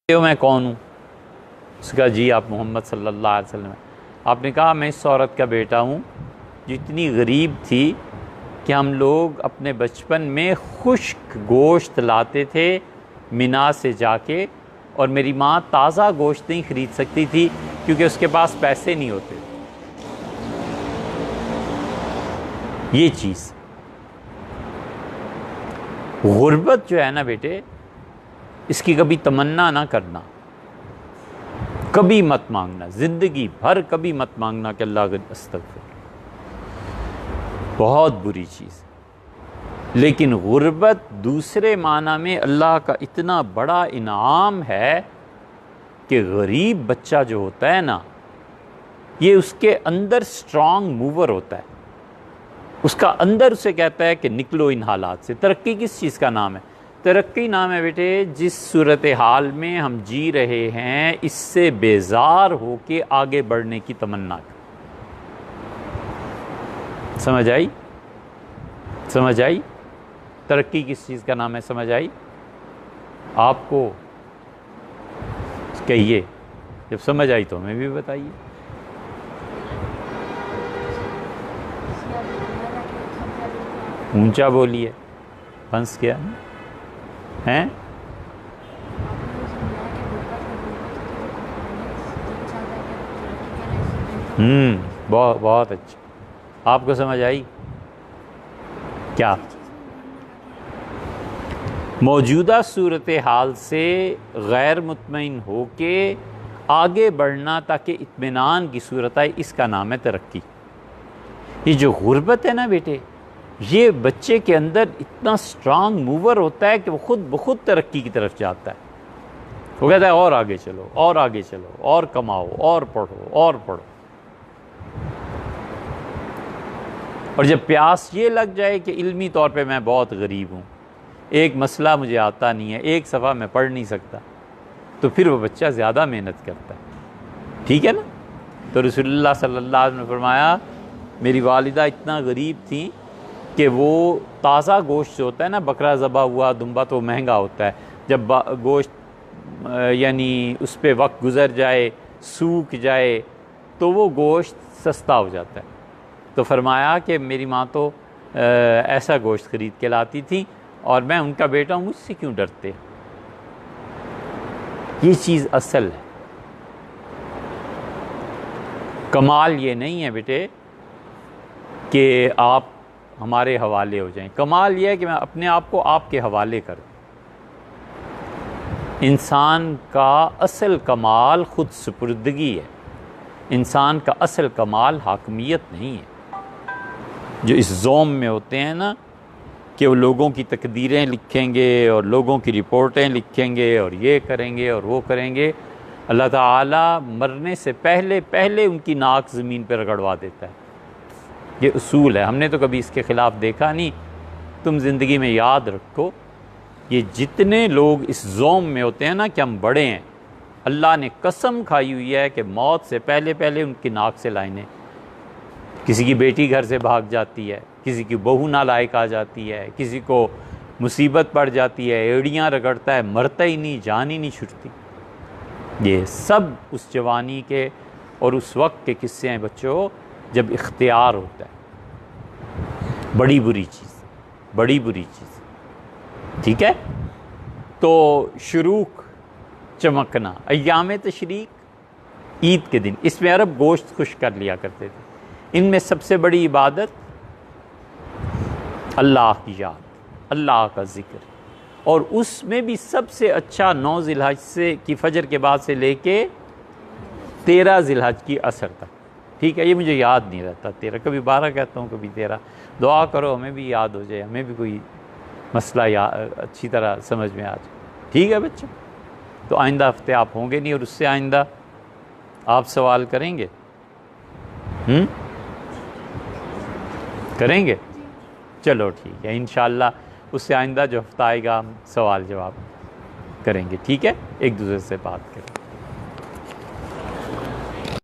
मैं कौन हूँ? उसका जी आप मोहम्मद सल्लल्लाहु अलैहि वसल्लम हैं। आपने कहा मैं इस औरत का बेटा हूँ जो इतनी गरीब थी कि हम लोग अपने बचपन में खुश्क गोश्त लाते थे मिना से जाके, और मेरी माँ ताज़ा गोश्त नहीं ख़रीद सकती थी क्योंकि उसके पास पैसे नहीं होते। ये चीज़ गुर्बत जो है ना बेटे, इसकी कभी तमन्ना ना करना, कभी मत मांगना, ज़िंदगी भर कभी मत मांगना कि अल्लाह अस्तगफिर, बहुत बुरी चीज़। लेकिन गुर्बत दूसरे माना में अल्लाह का इतना बड़ा इनाम है कि गरीब बच्चा जो होता है ना, ये उसके अंदर स्ट्रॉन्ग मूवर होता है, उसका अंदर उसे कहता है कि निकलो इन हालात से। तरक्की किस चीज़ का नाम है? तरक्की नाम है बेटे जिस सूरत हाल में हम जी रहे हैं इससे बेजार हो के आगे बढ़ने की तमन्ना। समझ आई? समझ आई? तरक्की किस चीज़ का नाम है? समझ आई? आपको कहिए, जब समझ आई तो हमें भी बताइए। ऊंचा बोलिए, फंस गया हैं? बहुत बहुत अच्छा। आपको समझ आई क्या? मौजूदा सूरत हाल से गैर मुतमईन हो के आगे बढ़ना ताकि इत्मीनान की सूरत आए, इसका नाम है तरक्की। ये जो गुर्बत है ना बेटे, ये बच्चे के अंदर इतना स्ट्रांग मूवर होता है कि वो खुद ब खुद तरक्की की तरफ जाता है। वो कहता है और आगे चलो, और आगे चलो, और कमाओ, और पढ़ो, और पढ़ो। और जब प्यास ये लग जाए कि इल्मी तौर पे मैं बहुत गरीब हूँ, एक मसला मुझे आता नहीं है, एक सफ़ा मैं पढ़ नहीं सकता, तो फिर वो बच्चा ज़्यादा मेहनत करता है। ठीक है ना? तो रसूलुल्लाह सल्लल्लाहु अलैहि वसल्लम ने फरमाया, मेरी वालिदा इतना गरीब थी कि वो ताज़ा गोश्त जो होता है ना, बकरा ज़बा हुआ, दुम्बा, तो महंगा होता है। जब गोश्त यानी उस पर वक्त गुज़र जाए, सूख जाए, तो वो गोश्त सस्ता हो जाता है। तो फरमाया कि मेरी माँ तो ऐसा गोश्त ख़रीद के लाती थी और मैं उनका बेटा हूँ, मुझसे क्यों डरते? ये चीज़ असल है। कमाल ये नहीं है बेटे कि आप हमारे हवाले हो जाएं। कमाल ये है कि मैं अपने आप को आपके हवाले कर दूं। इंसान का असल कमाल खुद सुपुर्दगी है। इंसान का असल कमाल हाकमियत नहीं है। जो इस ज़ोम में होते हैं ना कि वो लोगों की तकदीरें लिखेंगे और लोगों की रिपोर्टें लिखेंगे और ये करेंगे और वो करेंगे, अल्लाह ताला मरने से पहले पहले उनकी नाक ज़मीन पर रगड़वा देता है। ये उसूल है, हमने तो कभी इसके ख़िलाफ़ देखा नहीं। तुम ज़िंदगी में याद रखो, ये जितने लोग इस ज़ोम में होते हैं ना कि हम बड़े हैं, अल्लाह ने कसम खाई हुई है कि मौत से पहले पहले उनकी नाक से लाइनें। किसी की बेटी घर से भाग जाती है, किसी की बहू नालायक आ जाती है, किसी को मुसीबत पड़ जाती है, एड़ियाँ रगड़ता है, मरता ही नहीं, जान ही नहीं छूटती। ये सब उस जवानी के और उस वक्त के किस्से हैं बच्चों, जब इख्तियार होता है। बड़ी बुरी चीज़, बड़ी बुरी चीज़। ठीक है? तो शुरूक चमकना, अय्याम तशरीक, ईद के दिन, इसमें अरब गोश्त खुश कर लिया करते थे। इनमें सबसे बड़ी इबादत अल्लाह की याद, अल्लाह का ज़िक्र, और उसमें भी सबसे अच्छा 9 ज़िलहज से की फ़जर के बाद से लेके 13 ज़िलहज की असर तक। ठीक है? ये मुझे याद नहीं रहता 13, कभी 12 कहता हूँ, कभी 13। दुआ करो हमें भी याद हो जाए, हमें भी कोई मसला अच्छी तरह समझ में आ जाए। ठीक है बच्चों? तो आइंदा हफ्ते आप होंगे नहीं और उससे आइंदा आप सवाल करेंगे? करेंगे? चलो ठीक है, इंशाअल्लाह उससे आइंदा जो हफ्ता आएगा हम सवाल जवाब करेंगे। ठीक है? एक दूसरे से बात करें।